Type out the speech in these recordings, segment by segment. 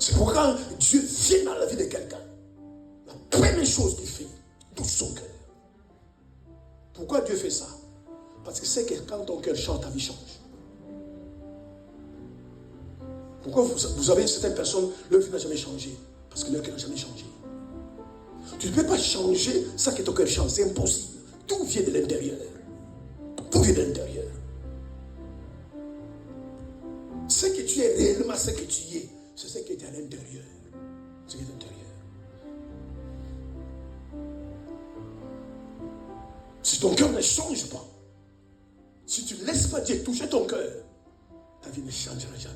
C'est pourquoi Dieu vient dans la vie de quelqu'un. La première chose qu'il fait, touche son cœur. Pourquoi Dieu fait ça? Parce que c'est que quand ton cœur chante, ta vie change. Pourquoi vous avez certaines personnes, leur vie n'a jamais changé? Parce que leur cœur n'a jamais changé. Tu ne peux pas changer sans que ton cœur change, c'est impossible. Tout vient de l'intérieur. Tout vient de l'intérieur. Ce que tu es réellement, ce que tu es, c'est ce qui est à l'intérieur. Ce qui est à l'intérieur. Si ton cœur ne change pas, si tu ne laisses pas Dieu toucher ton cœur, ta vie ne changera jamais.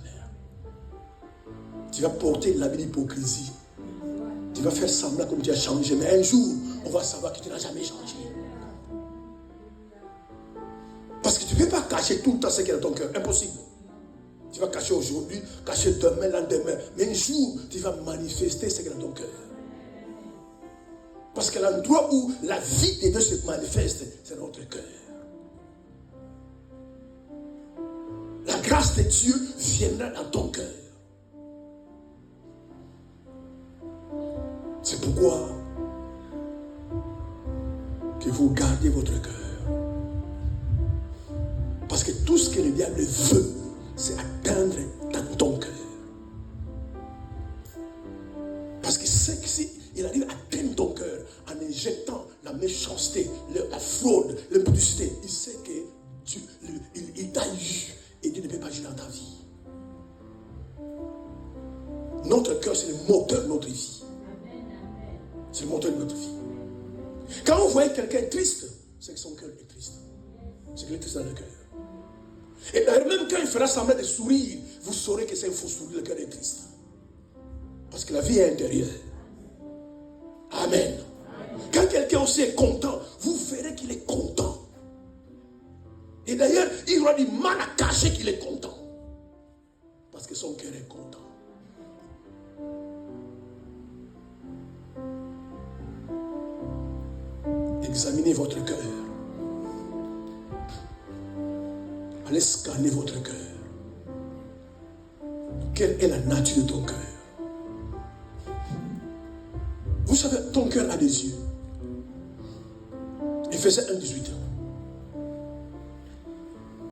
Tu vas porter l'habit d'hypocrisie. Tu vas faire semblant comme tu as changé, mais un jour, on va savoir que tu n'as jamais changé. Parce que tu ne peux pas cacher tout le temps ce qui est dans ton cœur. Impossible. Tu vas cacher aujourd'hui, cacher demain, lendemain. Mais un jour, tu vas manifester ce qui est dans ton cœur. Parce que l'endroit où la vie de Dieu se manifeste, c'est notre cœur. La grâce de Dieu viendra dans ton cœur. C'est pourquoi que vous gardez votre cœur. Parce que tout ce que le diable veut, c'est atteindre dans ton cœur. Parce que c'est que s'il arrive à atteindre ton cœur en injectant la méchanceté, la fraude, l'impudicité, il sait que il t'a eu et Dieu ne peut pas agir dans ta vie. Notre cœur, c'est le moteur de notre vie. C'est le moteur de notre vie. Quand vous voyez quelqu'un triste, c'est que son cœur est triste. C'est qu'il est triste dans le cœur. Et même quand il fera semblant de sourire, vous saurez que c'est un faux sourire, le cœur est triste. Parce que la vie est intérieure. Amen. Quand quelqu'un aussi est content, vous verrez qu'il est content. Et d'ailleurs, il aura du mal à cacher qu'il est content. Parce que son cœur est content. Examinez votre cœur. Allez scanner votre cœur. Quelle est la nature de ton cœur? Vous savez, ton cœur a des yeux. Éphésiens 1:18.